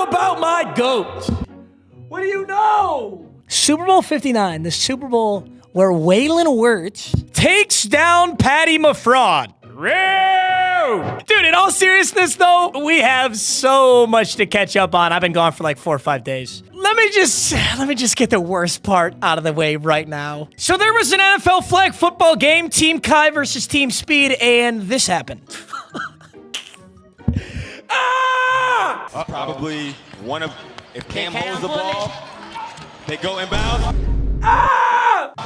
know about my GOAT? What do you know? Super Bowl 59, the Super Bowl where Waylon Wirtz takes down Patty Mafraud. Dude, in all seriousness, though, we have so much to catch up on. I've been gone for like 4 or 5 days. Let me just get the worst part out of the way right now. So there was an NFL flag football game, Team Kai versus Team Speed, and this happened. Ah! Probably one of, if Cam holds the ball, they go inbounds. Ah!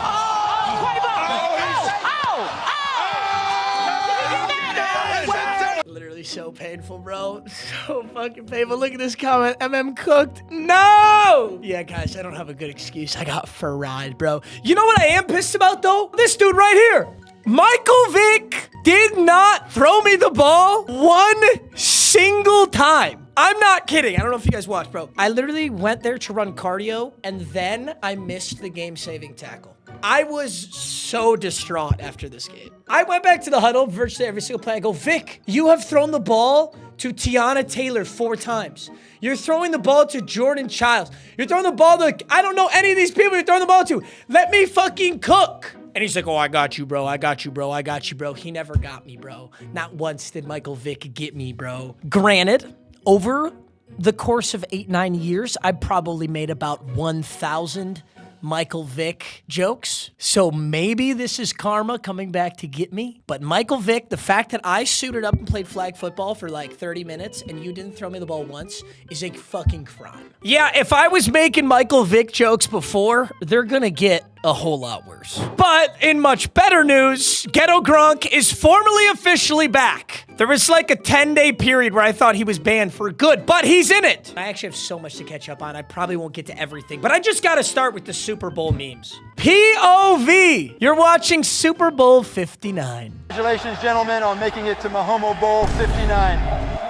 Literally so painful, bro. So fucking painful. Look at this comment. cooked. No! Yeah, guys, I don't have a good excuse. I got fried, bro. You know what I am pissed about, though? This dude right here. Michael Vick did not throw me the ball one single time. I'm not kidding. I don't know if you guys watched, bro. I literally went there to run cardio, and then I missed the game-saving tackle. I was so distraught after this game. I went back to the huddle virtually every single play. I go, Vic, you have thrown the ball to Tiana Taylor 4 times. You're throwing the ball to Jordan Childs. You're throwing the ball to, I don't know any of these people you're throwing the ball to. Let me fucking cook. And he's like, oh, I got you, bro. I got you, bro. I got you, bro. He never got me, bro. Not once did Michael Vick get me, bro. Granted, over the course of 8-9 years, I probably made about 1,000 Michael Vick jokes. So maybe this is karma coming back to get me. But Michael Vick, the fact that I suited up and played flag football for like 30 minutes and you didn't throw me the ball once is a fucking crime. Yeah, if I was making Michael Vick jokes before, they're gonna get a whole lot worse. But in much better news, Ghetto Gronk is formally officially back. There was like a 10-day period where I thought he was banned for good, but he's in it. I actually have so much to catch up on. I probably won't get to everything, but I just gotta start with the Super Bowl memes. POV, you're watching Super Bowl 59. Congratulations, gentlemen, on making it to Mahomo Bowl 59.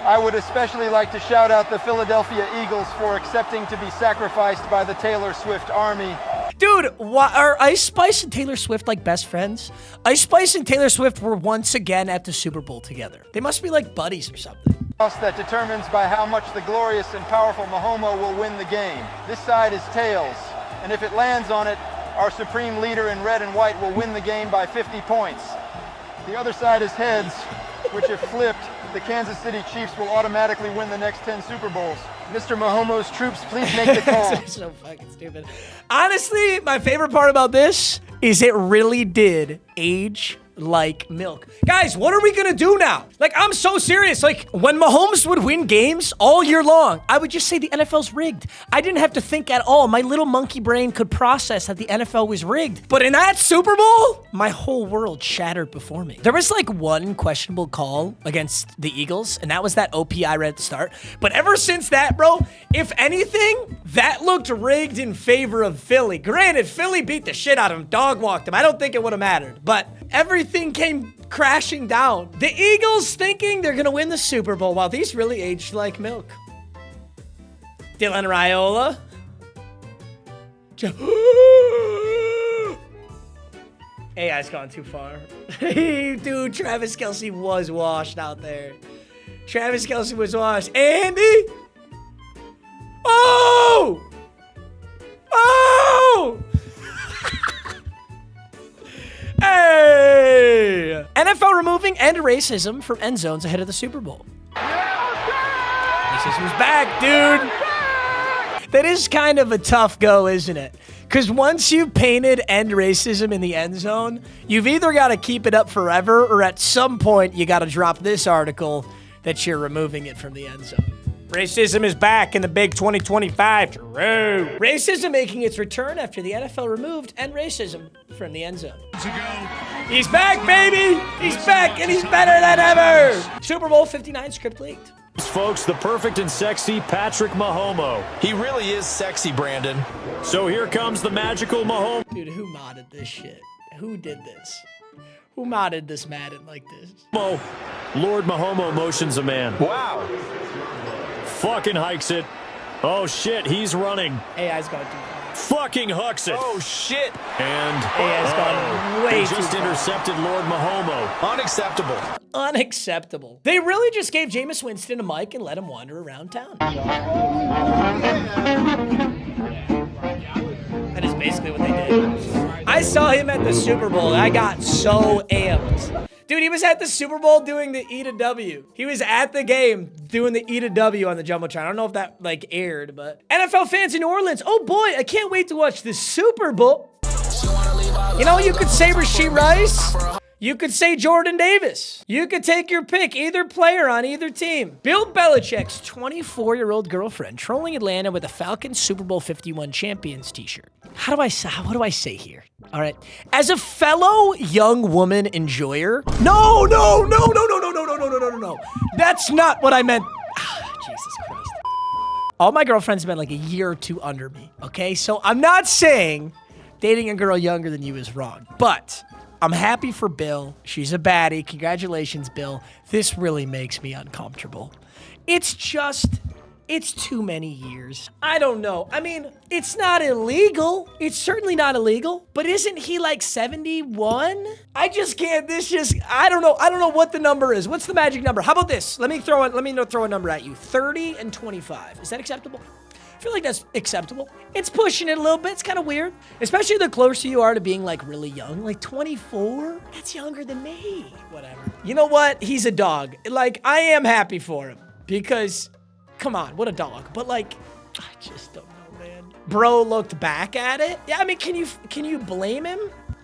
I would especially like to shout out the Philadelphia Eagles for accepting to be sacrificed by the Taylor Swift army. Dude, are Ice Spice and Taylor Swift like best friends? Ice Spice and Taylor Swift were once again at the Super Bowl together. They must be like buddies or something. That determines by how much the glorious and powerful Mahomo will win the game. This side is tails, and if it lands on it, our supreme leader in red and white will win the game by 50 points. The other side is heads, which if flipped, the Kansas City Chiefs will automatically win the next 10 Super Bowls. Mr. Mahomo's troops, please make the call. So fucking stupid. Honestly, my favorite part about this is it really did age like milk. Guys, what are we gonna do now? Like, I'm so serious. Like, when Mahomes would win games all year long, I would just say the NFL's rigged. I didn't have to think at all. My little monkey brain could process that the NFL was rigged. But in that Super Bowl, my whole world shattered before me. There was like one questionable call against the Eagles, and that was that OP I read at the start. But ever since that, bro, if anything, that looked rigged in favor of Philly. Granted, Philly beat the shit out of him, dog walked him. I don't think it would have mattered, but everything came crashing down. The Eagles thinking they're gonna win the Super Bowl. Wow, these really aged like milk. Dylan Raiola. AI's gone too far. Dude, Travis Kelce was washed out there. Travis Kelce was washed. Andy! Oh! Oh! Hey! NFL removing end racism from end zones ahead of the Super Bowl. Racism's back, dude. That is kind of a tough go, isn't it? Because once you've painted end racism in the end zone, you've either got to keep it up forever or at some point you got to drop this article that you're removing it from the end zone. Racism is back in the big 2025. True. Racism making its return after the NFL removed end racism from the end zone. He's back, baby! He's back, and he's better than ever! Super Bowl 59 script leaked. Folks, the perfect and sexy Patrick Mahomo. He really is sexy, Brandon. So here comes the magical Mahomo. Dude, who modded this shit? Who did this? Who modded this Madden like this? Lord Mahomo motions a man. Wow. Fucking hikes it. Oh shit, he's running. AI's going too far. fucking hucks it. Oh, shit. And He has gone way they too just far. intercepted Lord Mahomo. Unacceptable. Unacceptable. They really just gave Jameis Winston a mic and let him wander around town. That is basically what they did. I saw him at the Super Bowl. I got so amped. Dude, he was at the Super Bowl doing the E to W. He was at the game doing the E to W on the Jumbotron. I don't know if that like aired, but NFL fans in New Orleans. Oh boy, I can't wait to watch the Super Bowl. You know, you could say Rasheed Rice. You could say Jordan Davis. You could take your pick, either player on either team. Bill Belichick's 24-year-old girlfriend trolling Atlanta with a Falcons Super Bowl 51 champions t-shirt. What do I say here? All right. As a fellow young woman enjoyer, no. That's not what I meant. Jesus Christ. All my girlfriends have been like a year or two under me, okay? So I'm not saying dating a girl younger than you is wrong, but I'm happy for Bill. She's a baddie. Congratulations, Bill. This really makes me uncomfortable. It's too many years. I don't know. I mean, it's not illegal. It's certainly not illegal. But isn't he like 71? I just can't. I don't know. I don't know what the number is. What's the magic number? How about this? Let me throw a number at you. 30 and 25. Is that acceptable? I feel like that's acceptable. It's pushing it a little bit. It's kind of weird. Especially the closer you are to being like really young. Like 24? That's younger than me. Whatever. You know what? He's a dog. Like, I am happy for him. Because, come on, what a dog. But like, I just don't know, man. Bro looked back at it. Yeah, I mean, can you blame him?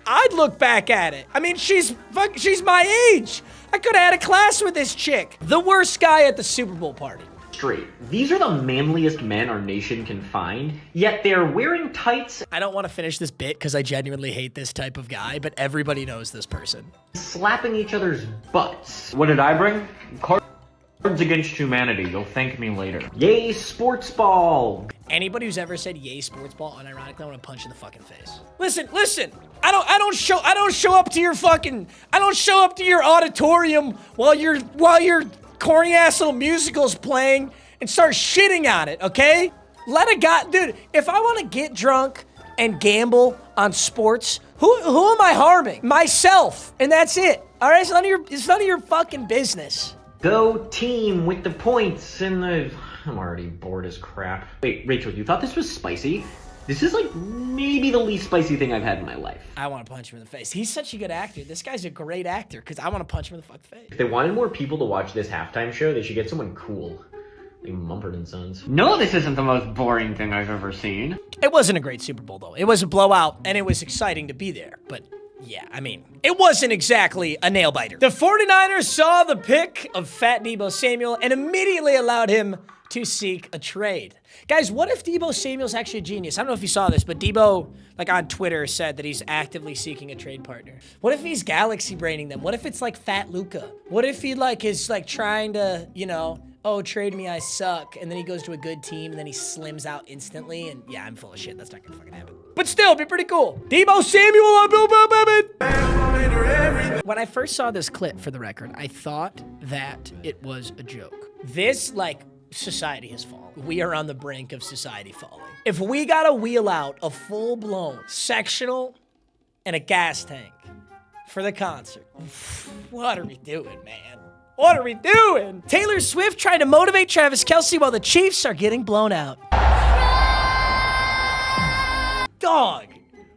I'd look back at it. I mean, she's my age. I could have had a class with this chick. The worst guy at the Super Bowl party. Straight. These are the manliest men our nation can find, yet they're wearing tights, I don't want to finish this bit because I genuinely hate this type of guy, but everybody knows this person. slapping each other's butts. What did I bring? Cards Against Humanity. You'll thank me later. Yay, sports ball! Anybody who's ever said "yay sports ball" unironically, I want to punch in the fucking face. Listen. I don't show up to your auditorium while your corny ass little musical's playing and start shitting on it, okay? Let a guy, dude, if I want to get drunk and gamble on sports, who am I harming? Myself, and that's it. All right, it's none of your fucking business. Go team with the points and the... I'm already bored as crap. Wait, Rachel, you thought this was spicy? This is like maybe the least spicy thing I've had in my life. I want to punch him in the face. He's such a good actor. This guy's a great actor because I want to punch him in the fucking face. If they wanted more people to watch this halftime show, they should get someone cool. Like Mumford & Sons. No, this isn't the most boring thing I've ever seen. It wasn't a great Super Bowl, though. It was a blowout, and it was exciting to be there. But, yeah, I mean, it wasn't exactly a nail-biter. The 49ers saw the pick of Fat Deebo Samuel and immediately allowed him to seek a trade. Guys, what if Deebo Samuel's actually a genius? I don't know if you saw this, but Deebo, like on Twitter, said that he's actively seeking a trade partner. What if he's galaxy braining them? What if it's like Fat Luca? What if he like is like trying to, you know, oh, trade me, I suck. And then he goes to a good team and then he slims out instantly. And yeah, I'm full of shit. That's not gonna fucking happen. But still, it'd be pretty cool. Deebo Samuel, when I first saw this clip, for the record, I thought that it was a joke. This, like, society has fallen. We are on the brink of society falling. If we gotta wheel out a full-blown sectional and a gas tank for the concert, what are we doing, man? What are we doing? Taylor Swift trying to motivate Travis Kelce while the Chiefs are getting blown out. Dog.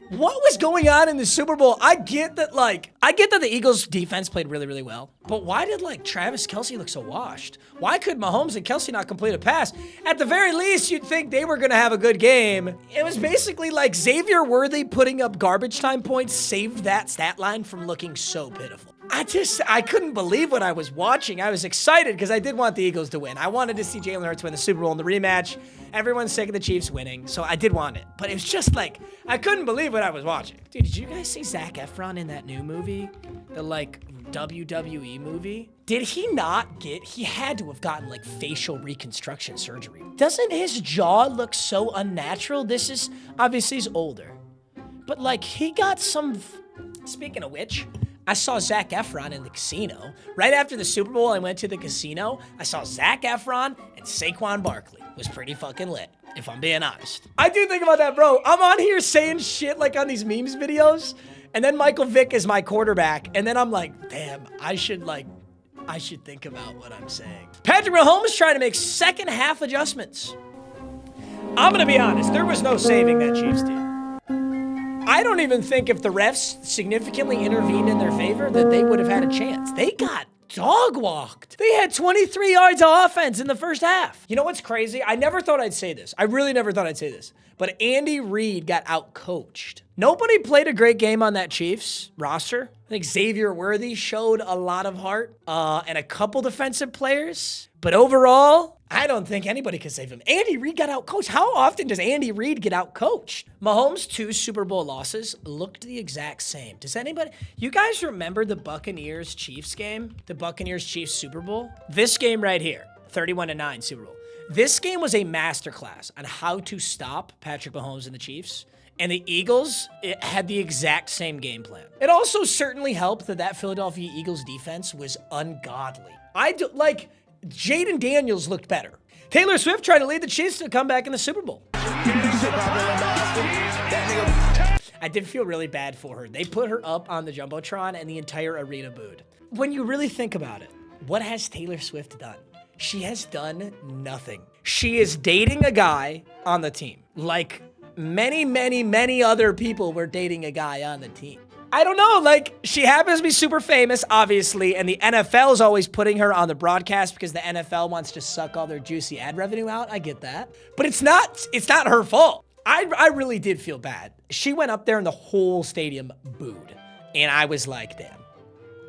What was going on in the Super Bowl? I get that the Eagles defense played really, really well. But why did, like, Travis Kelce look so washed? Why could Mahomes and Kelce not complete a pass? At the very least, you'd think they were going to have a good game. It was basically like Xavier Worthy putting up garbage time points saved that stat line from looking so pitiful. I couldn't believe what I was watching. I was excited because I did want the Eagles to win. I wanted to see Jalen Hurts win the Super Bowl in the rematch. Everyone's sick of the Chiefs winning, so I did want it. But it was just like, I couldn't believe what I was watching. Dude, did you guys see Zac Efron in that new movie? The, like, WWE movie? Did he not he had to have gotten, like, facial reconstruction surgery. Doesn't his jaw look so unnatural? Obviously he's older. But, like, he got some, speaking of which, I saw Zac Efron in the casino. Right after the Super Bowl, I went to the casino. I saw Zac Efron and Saquon Barkley. It was pretty fucking lit. if I'm being honest. I do think about that, bro. I'm on here saying shit like on these memes videos, and then Michael Vick is my quarterback, and then I'm like, damn, I should think about what I'm saying. Patrick Mahomes trying to make second half adjustments. I'm gonna be honest, there was no saving that Chiefs team. I don't even think if the refs significantly intervened in their favor that they would have had a chance. They got dog walked. They had 23 yards of offense in the first half. You know what's crazy? I never thought I'd say this. I really never thought I'd say this. But Andy Reid got outcoached. Nobody played a great game on that Chiefs roster. I think Xavier Worthy showed a lot of heart and a couple defensive players. But overall, I don't think anybody could save him. Andy Reid got outcoached. How often does Andy Reid get outcoached? Mahomes' 2 Super Bowl losses looked the exact same. Does anybody, you guys remember the Buccaneers-Chiefs game? The Buccaneers-Chiefs Super Bowl? This game right here, 31-9 Super Bowl. This game was a masterclass on how to stop Patrick Mahomes and the Chiefs. And the Eagles had the exact same game plan. It also certainly helped that Philadelphia Eagles defense was ungodly. Jaden Daniels looked better. Taylor Swift trying to lead the Chiefs to come back in the Super Bowl. I did feel really bad for her. They put her up on the Jumbotron and the entire arena booed. When you really think about it, what has Taylor Swift done? She has done nothing. She is dating a guy on the team. Like many, many, many other people were dating a guy on the team. I don't know, she happens to be super famous, obviously, and the NFL is always putting her on the broadcast because the NFL wants to suck all their juicy ad revenue out. I get that. But it's not her fault. I really did feel bad. She went up there and the whole stadium booed. And I was like, damn,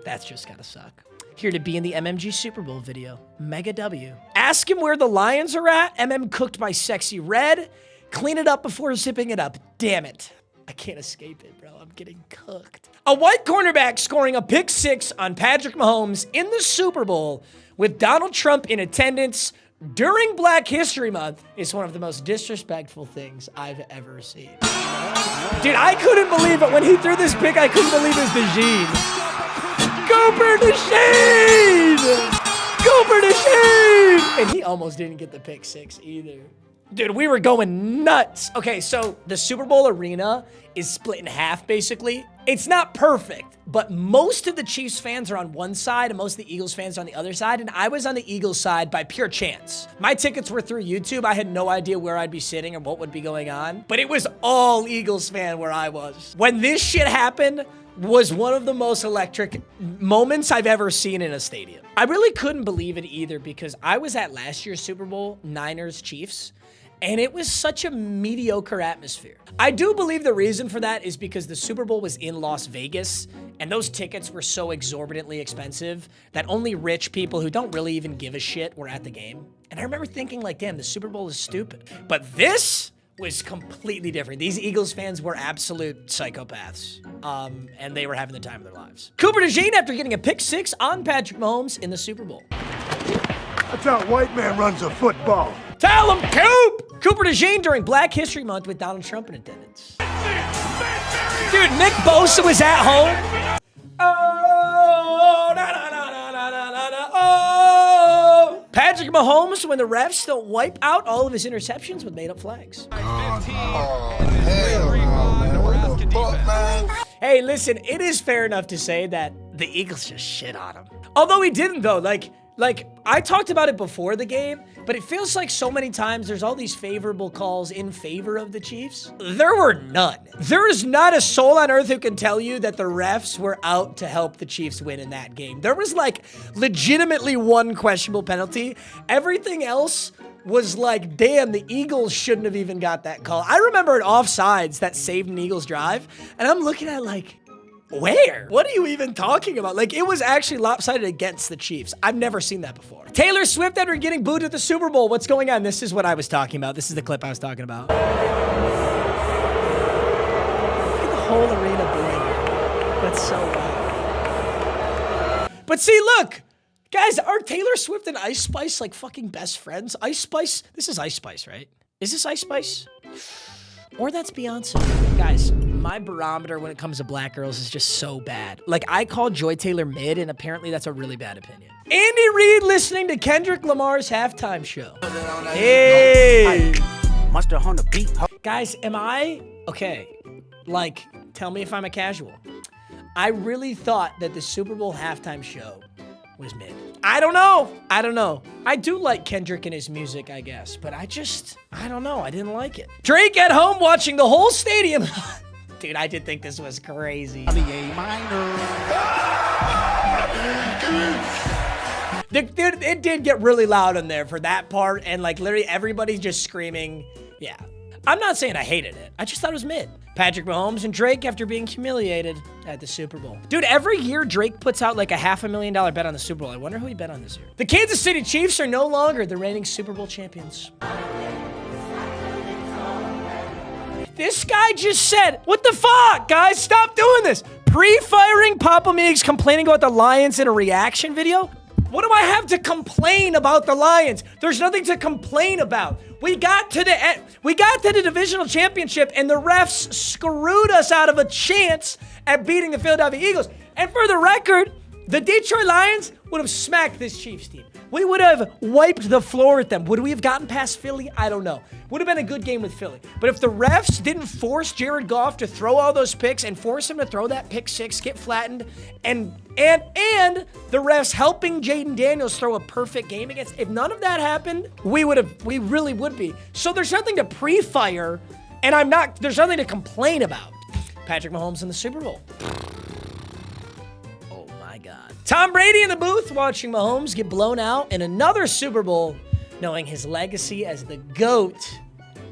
that's just gotta suck. Here to be in the MMG Super Bowl video. Mega W. Ask him where the Lions are at. MM cooked by Sexy Red. Clean it up before zipping it up. Damn it. I can't escape it, bro. I'm getting cooked. A white cornerback scoring a pick 6 on Patrick Mahomes in the Super Bowl with Donald Trump in attendance during Black History Month is one of the most disrespectful things I've ever seen. Dude, I couldn't believe it. When he threw this pick, I couldn't believe it was DeJean. Cooper DeJean! Cooper DeJean! And he almost didn't get the pick 6 either. Dude, we were going nuts. Okay, so the Super Bowl arena is split in half, basically. It's not perfect, but most of the Chiefs fans are on one side and most of the Eagles fans are on the other side, and I was on the Eagles side by pure chance. My tickets were through YouTube. I had no idea where I'd be sitting or what would be going on, but it was all Eagles fan where I was. When this shit happened, was one of the most electric moments I've ever seen in a stadium. I really couldn't believe it either because I was at last year's Super Bowl, Niners-Chiefs, and it was such a mediocre atmosphere. I do believe the reason for that is because the Super Bowl was in Las Vegas, and those tickets were so exorbitantly expensive that only rich people who don't really even give a shit were at the game. And I remember thinking like, damn, the Super Bowl is stupid. But this was completely different. These Eagles fans were absolute psychopaths, and they were having the time of their lives. Cooper DeJean after getting a pick 6 on Patrick Mahomes in the Super Bowl. That's how a white man runs a football. Tell him, Coop! Cooper DeJean during Black History Month with Donald Trump in attendance. Dude, Nick Bosa was at home. Oh, na na na na na na na oh. Patrick Mahomes when the refs don't wipe out all of his interceptions with made-up flags. Hey, listen, it is fair enough to say that the Eagles just shit on him. Although he didn't, though. Like, I talked about it before the game, but it feels like so many times there's all these favorable calls in favor of the Chiefs. There were none. There is not a soul on earth who can tell you that the refs were out to help the Chiefs win in that game. There was like legitimately one questionable penalty. Everything else was like, damn, the Eagles shouldn't have even got that call. I remember an offsides that saved an Eagles drive, and I'm looking at like, where? What are you even talking about? Like, it was actually lopsided against the Chiefs. I've never seen that before. Taylor Swift after getting booed at the Super Bowl. What's going on? This is what I was talking about. This is the clip I was talking about. Look at the whole arena booing. That's so wild. But see, look. Guys, are Taylor Swift and Ice Spice like fucking best friends? Ice Spice? This is Ice Spice, right? Is this Ice Spice? Or that's Beyonce. Guys, my barometer when it comes to black girls is just so bad. Like, I call Joy Taylor mid, and apparently that's a really bad opinion. Andy Reid listening to Kendrick Lamar's halftime show. Hey! Mustard on the beat. Guys, am I okay? Like, tell me if I'm a casual. I really thought that the Super Bowl halftime show was mid. I don't know. I do like Kendrick and his music, I guess, but I don't know. I didn't like it. Drake at home watching the whole stadium. Dude, I did think this was crazy. The A minor. Dude, it did get really loud in there for that part, and like literally everybody's just screaming. Yeah. I'm not saying I hated it. I just thought it was mid. Patrick Mahomes and Drake after being humiliated at the Super Bowl. Dude, every year Drake puts out like a $500,000 bet on the Super Bowl. I wonder who he bet on this year. The Kansas City Chiefs are no longer the reigning Super Bowl champions. This guy just said, what the fuck, guys? Stop doing this. Pre-firing Papa Meags complaining about the Lions in a reaction video? What do I have to complain about the Lions? There's nothing to complain about. We got to the divisional championship and the refs screwed us out of a chance at beating the Philadelphia Eagles. And for the record, the Detroit Lions would have smacked this Chiefs team. We would have wiped the floor with them. Would we have gotten past Philly? I don't know. Would have been a good game with Philly. But if the refs didn't force Jared Goff to throw all those picks and force him to throw that pick six, get flattened, and the refs helping Jaden Daniels throw a perfect game against, if none of that happened, we really would be. So there's nothing to pre-fire, and there's nothing to complain about. Patrick Mahomes in the Super Bowl. Tom Brady in the booth watching Mahomes get blown out in another Super Bowl, knowing his legacy as the GOAT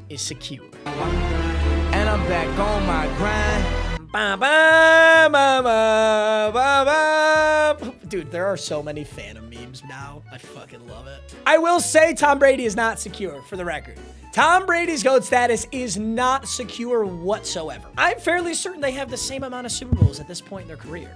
is secure. And I'm back on my grind. Ba, ba, ba, ba, ba, ba. Dude, there are so many Phantom memes now. I fucking love it. I will say Tom Brady is not secure, for the record. Tom Brady's GOAT status is not secure whatsoever. I'm fairly certain they have the same amount of Super Bowls at this point in their career.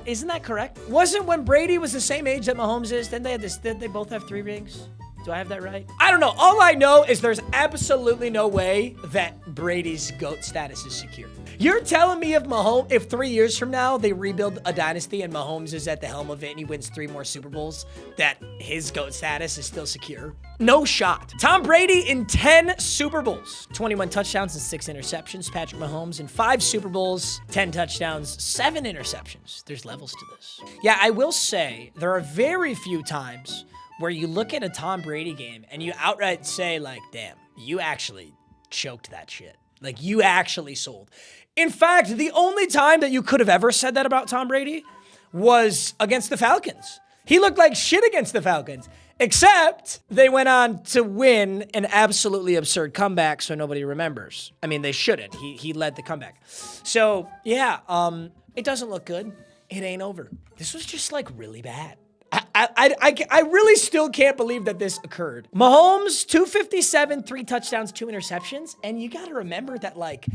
Isn't that correct? Wasn't when Brady was the same age that Mahomes is, didn't they both have 3 rings? Do I have that right? I don't know. All I know is there's absolutely no way that Brady's GOAT status is secure. You're telling me if 3 years from now they rebuild a dynasty and Mahomes is at the helm of it and he wins 3 more Super Bowls, that his GOAT status is still secure? No shot. Tom Brady in 10 Super Bowls, 21 touchdowns and 6 interceptions. Patrick Mahomes in 5 Super Bowls, 10 touchdowns, 7 interceptions. There's levels to this. Yeah, I will say there are very few times where you look at a Tom Brady game and you outright say like, damn, you actually choked that shit. Like you actually sold. In fact, the only time that you could have ever said that about Tom Brady was against the Falcons. He looked like shit against the Falcons, except they went on to win an absolutely absurd comeback so nobody remembers. I mean, they shouldn't. He led the comeback. So yeah, it doesn't look good. It ain't over. This was just like really bad. I really still can't believe that this occurred. Mahomes, 257, 3 touchdowns, 2 interceptions. And you got to remember that like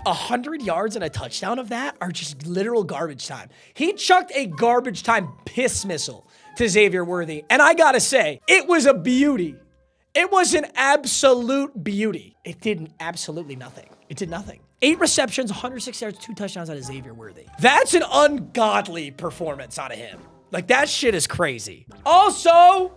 100 yards and a touchdown of that are just literal garbage time. He chucked a garbage time piss missile to Xavier Worthy. And I got to say, it was a beauty. It was an absolute beauty. It did absolutely nothing. It did nothing. 8 receptions, 106 yards, 2 touchdowns out of Xavier Worthy. That's an ungodly performance out of him. Like, that shit is crazy. Also,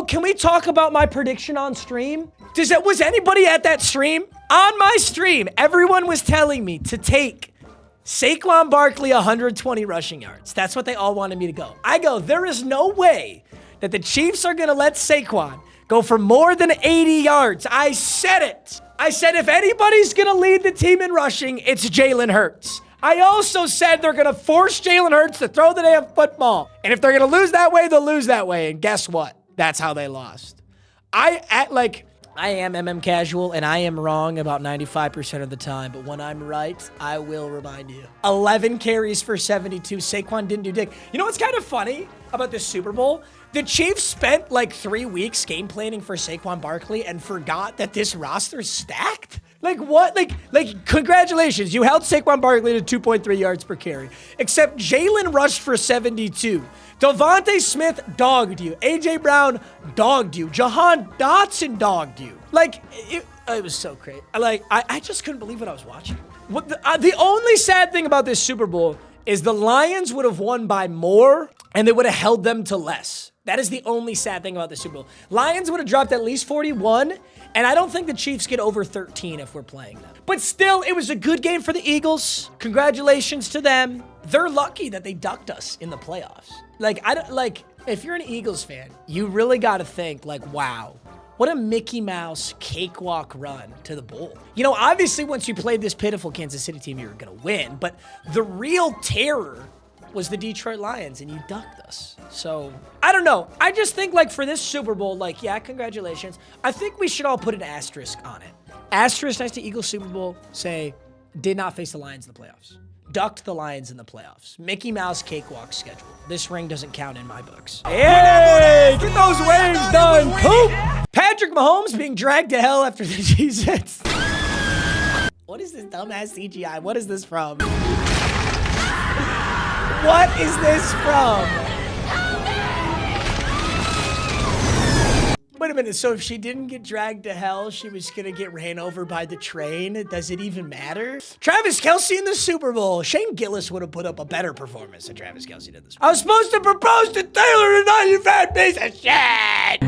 can we talk about my prediction on stream? Was anybody at that stream? On my stream, everyone was telling me to take Saquon Barkley 120 rushing yards. That's what they all wanted me to go. I go, there is no way that the Chiefs are going to let Saquon go for more than 80 yards. I said it. I said if anybody's going to lead the team in rushing, it's Jalen Hurts. I also said they're going to force Jalen Hurts to throw the damn football. And if they're going to lose that way, they'll lose that way. And guess what? That's how they lost. I am MM Casual, and I am wrong about 95% of the time. But when I'm right, I will remind you. 11 carries for 72. Saquon didn't do dick. You know what's kind of funny about this Super Bowl? The Chiefs spent like 3 weeks game planning for Saquon Barkley and forgot that this roster's stacked. Like what? Like congratulations. You held Saquon Barkley to 2.3 yards per carry. Except Jalen rushed for 72. Devontae Smith dogged you. A.J. Brown dogged you. Jahan Dotson dogged you. Like, it was so crazy. I just couldn't believe what I was watching. The only sad thing about this Super Bowl is the Lions would have won by more and they would have held them to less. That is the only sad thing about the Super Bowl. Lions would have dropped at least 41, and I don't think the Chiefs get over 13 if we're playing them. But still, it was a good game for the Eagles. Congratulations to them. They're lucky that they ducked us in the playoffs. Like, if you're an Eagles fan, you really got to think, like, wow, what a Mickey Mouse cakewalk run to the bowl. You know, obviously, once you played this pitiful Kansas City team, you were going to win, but the real terror was the Detroit Lions, and you ducked us. So, I don't know. I just think, like, for this Super Bowl, like, yeah, congratulations. I think we should all put an asterisk on it. Asterisk next to Eagles Super Bowl, say, did not face the Lions in the playoffs. Ducked the Lions in the playoffs. Mickey Mouse cakewalk schedule. This ring doesn't count in my books. Hey, get those wings done, poop! Patrick Mahomes being dragged to hell after the Cheez-Its. What is this dumbass CGI? What is this from? What is this from? Wait a minute, so if she didn't get dragged to hell, she was gonna get ran over by the train? Does it even matter? Travis Kelce in the Super Bowl. Shane Gillis would have put up a better performance than Travis Kelce did this. I was supposed to propose to Taylor tonight, you fat piece of shit!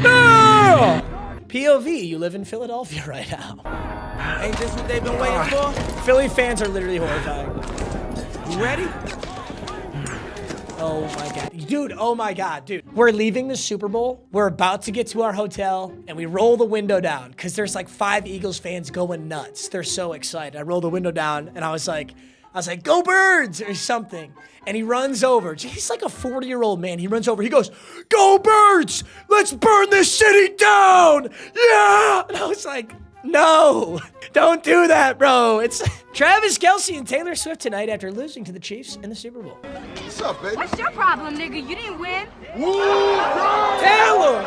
No! POV, you live in Philadelphia right now. Ain't this what they've been waiting for? Philly fans are literally horrifying. You ready? Oh my God. Dude, oh my God, dude. We're leaving the Super Bowl. We're about to get to our hotel and we roll the window down because there's like 5 Eagles fans going nuts. They're so excited. I rolled the window down and I was like, go Birds or something. And he runs over. He's like a 40-year-old man. He runs over. He goes, go Birds! Let's burn this city down! Yeah! And I was like, no, don't do that, bro. It's Travis Kelce and Taylor Swift tonight after losing to the Chiefs in the Super Bowl. What's up, baby? What's your problem, nigga? You didn't win. Taylor!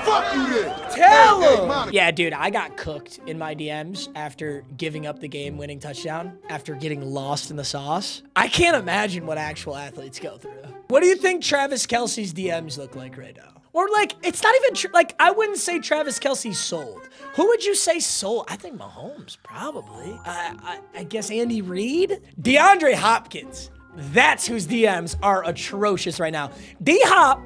Fuck you then. Taylor! Yeah, dude, I got cooked in my DMs after giving up the game-winning touchdown, after getting lost in the sauce. I can't imagine what actual athletes go through. What do you think Travis Kelce's DMs look like right now? Or like, it's not even, like, I wouldn't say Travis Kelce sold. Who would you say sold? I think Mahomes, probably. I guess Andy Reid? DeAndre Hopkins. That's whose DMs are atrocious right now. D-Hop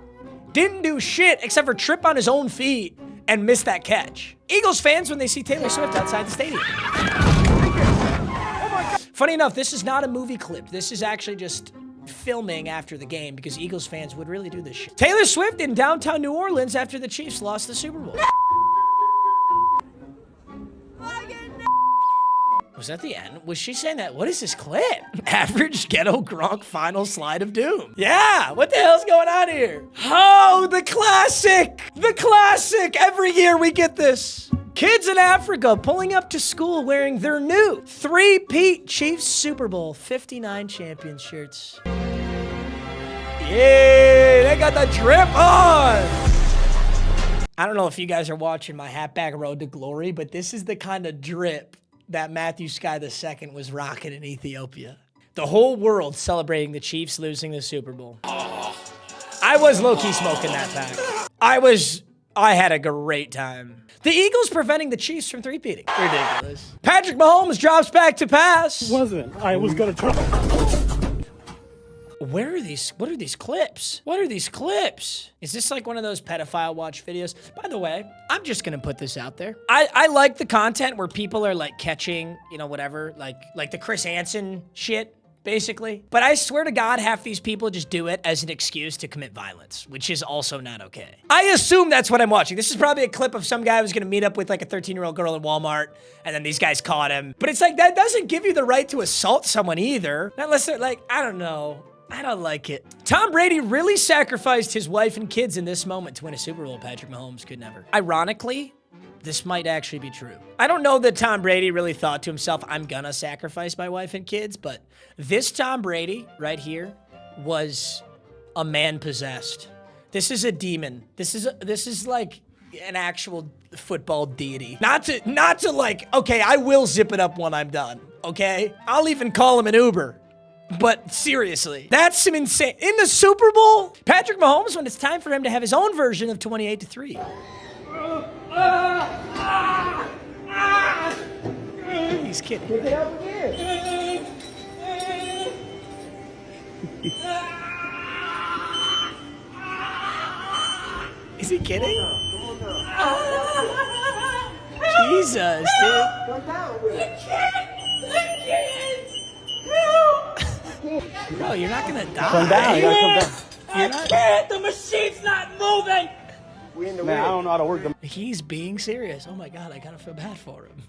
didn't do shit except for trip on his own feet and miss that catch. Eagles fans when they see Taylor Swift outside the stadium. Funny enough, this is not a movie clip. This is actually just filming after the game because Eagles fans would really do this shit. Taylor Swift in downtown New Orleans after the Chiefs lost the Super Bowl. Was that the end? Was she saying that? What is this clip? Average ghetto Gronk final slide of doom. Yeah, what the hell's going on here? Oh, the classic! The classic! Every year we get this. Kids in Africa pulling up to school wearing their new 3-peat Chiefs Super Bowl 59 champion shirts. Yeah, they got the drip on! I don't know if you guys are watching my Hatback Road to Glory, but this is the kind of drip that Matthew Sky II was rocking in Ethiopia. The whole world celebrating the Chiefs losing the Super Bowl. I was low-key smoking that pack. I had a great time. The Eagles preventing the Chiefs from three-peating. Ridiculous. Patrick Mahomes drops back to pass. Wasn't. I was gonna try. Where are these? What are these clips? What are these clips? Is this like one of those pedophile watch videos? By the way, I'm just gonna put this out there. I like the content where people are like catching, you know, whatever, like the Chris Hansen shit, basically. But I swear to God, half these people just do it as an excuse to commit violence, which is also not okay. I assume that's what I'm watching. This is probably a clip of some guy who's gonna meet up with like a 13-year-old girl in Walmart, and then these guys caught him. But it's like, that doesn't give you the right to assault someone either. Not unless they're like, I don't know. I don't like it. Tom Brady really sacrificed his wife and kids in this moment to win a Super Bowl. Patrick Mahomes could never. Ironically, this might actually be true. I don't know that Tom Brady really thought to himself, I'm gonna sacrifice my wife and kids, but this Tom Brady right here was a man possessed. This is a demon. This is like an actual football deity. Not to like, okay, I will zip it up when I'm done, okay? I'll even call him an Uber. But seriously, that's some insane. In the Super Bowl, Patrick Mahomes, when it's time for him to have his own version of 28-3. He's kidding. Pick it up again. Is he kidding? Jesus, dude. Bro, you're not gonna die. Come down. You gotta come down. I can't. The machine's not moving. Man, I don't know how to work them. He's being serious. Oh my God, I kind of feel bad for him.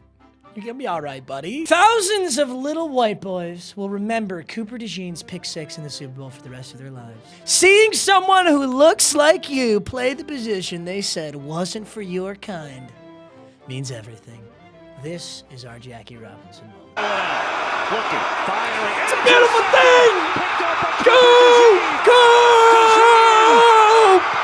You're gonna be all right, buddy. Thousands of little white boys will remember Cooper DeJean's pick 6 in the Super Bowl for the rest of their lives. Seeing someone who looks like you play the position they said wasn't for your kind means everything. This is our Jackie Robinson moment. Looking, firing. It's a beautiful thing! Go! Go!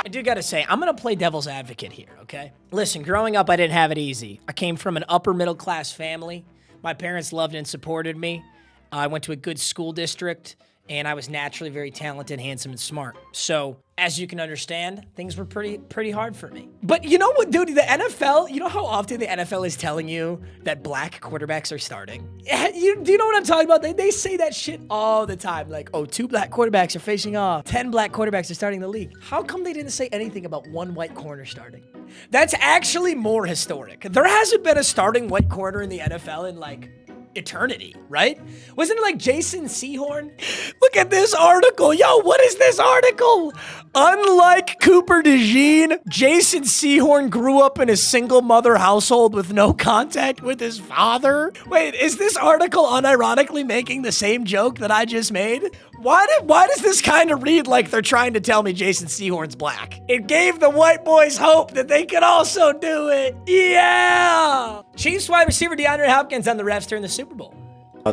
I do gotta say, I'm gonna play devil's advocate here, okay? Listen, growing up, I didn't have it easy. I came from an upper middle class family. My parents loved and supported me. I went to a good school district, and I was naturally very talented, handsome, and smart. So, as you can understand, things were pretty hard for me. But you know what, dude? The NFL, you know how often the NFL is telling you that black quarterbacks are starting? Do you know what I'm talking about? They say that shit all the time. Like, oh, 2 black quarterbacks are facing off. 10 black quarterbacks are starting the league. How come they didn't say anything about 1 white corner starting? That's actually more historic. There hasn't been a starting white corner in the NFL in like eternity, right? Wasn't it like Jason Sehorn? Look at this article. Yo, what is this article? Unlike Cooper DeJean, Jason Sehorn grew up in a single mother household with no contact with his father. Wait, is this article unironically making the same joke that I just made? Why does this kind of read like they're trying to tell me Jason Sehorn's black? It gave the white boys hope that they could also do it. Yeah! Chiefs wide receiver DeAndre Hopkins on the refs during the Super Bowl.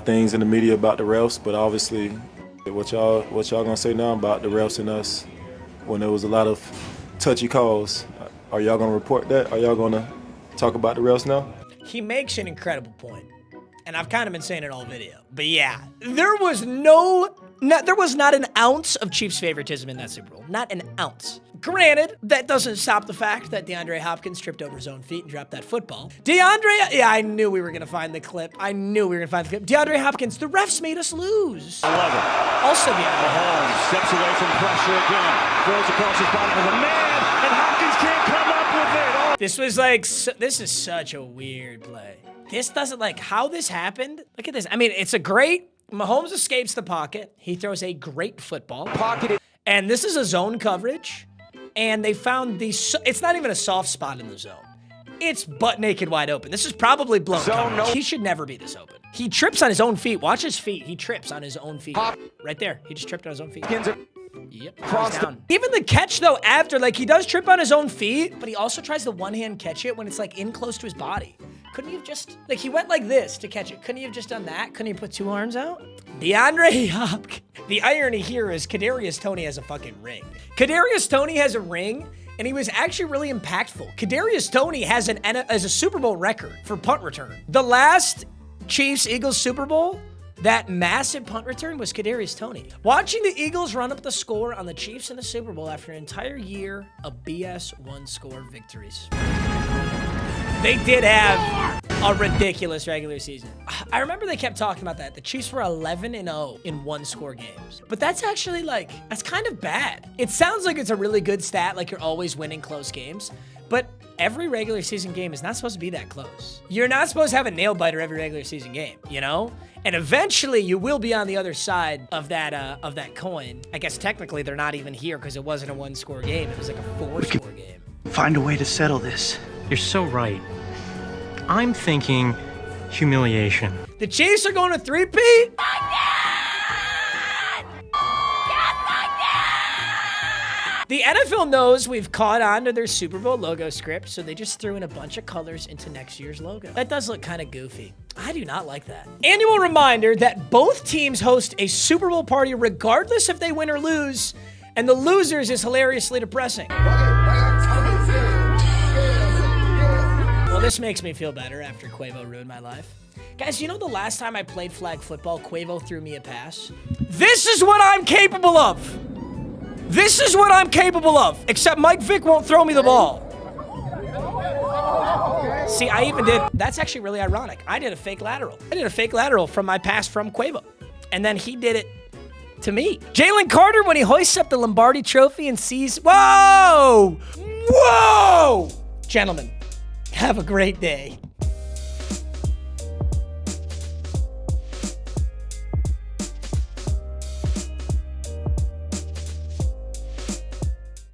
Things in the media about the refs, but obviously what y'all gonna say now about the refs and us when there was a lot of touchy calls? Are y'all gonna report that? Are y'all gonna talk about the refs now? He makes an incredible point, and I've kind of been saying it all video. But yeah, there was not an ounce of Chiefs favoritism in that Super Bowl. Not an ounce. Granted, that doesn't stop the fact that DeAndre Hopkins tripped over his own feet and dropped that football. Yeah, I knew we were going to find the clip. DeAndre Hopkins, the refs made us lose. 11. Also DeAndre Mahomes steps away from pressure again. Throws across his body with a man, and Hopkins can't come up with it. This was like, this is such a weird play. This doesn't, like, how this happened. Look at this. I mean, it's a great, Mahomes escapes the pocket. He throws a great football. And this is a zone coverage. And they found it's not even a soft spot in the zone. It's butt naked wide open. This is probably blown coverage. He should never be this open. He trips on his own feet. Watch his feet. He trips on his own feet. Right there. He just tripped on his own feet. Yep, down. Even the catch, though, after, like, he does trip on his own feet, but he also tries to one-hand catch it when it's, like, in close to his body. Couldn't he have just, like, he went like this to catch it. Couldn't he have just done that? Couldn't he put 2 arms out? DeAndre Hopkins. The irony here is Kadarius Toney has a fucking ring. Kadarius Toney has a ring, and he was actually really impactful. Kadarius Toney has a Super Bowl record for punt return. The last Chiefs-Eagles Super Bowl, that massive punt return was Kadarius Toney. Watching the Eagles run up the score on the Chiefs in the Super Bowl after an entire year of BS 1-score victories. They did have a ridiculous regular season. I remember they kept talking about that. The Chiefs were 11-0 in 1-score games. But that's actually like, that's kind of bad. It sounds like it's a really good stat, like you're always winning close games. But every regular season game is not supposed to be that close. You're not supposed to have a nail biter every regular season game, you know? And eventually you will be on the other side of that coin. I guess technically they're not even here because it wasn't a 1-score game. It was like a 4-score game. Find a way to settle this. You're so right. I'm thinking humiliation. The Chiefs are going to 3-peat? The NFL knows we've caught on to their Super Bowl logo script, so they just threw in a bunch of colors into next year's logo. That does look kind of goofy. I do not like that. Annual reminder that both teams host a Super Bowl party regardless if they win or lose, and the losers is hilariously depressing. Well, this makes me feel better after Quavo ruined my life. Guys, you know the last time I played flag football, Quavo threw me a pass? This is what I'm capable of! This is what I'm capable of, except Mike Vick won't throw me the ball. See, I even did, that's actually really ironic. I did a fake lateral. I did a fake lateral from my pass from Quavo. And then he did it to me. Jalen Carter, when he hoists up the Lombardi trophy and sees, whoa! Whoa! Gentlemen, have a great day.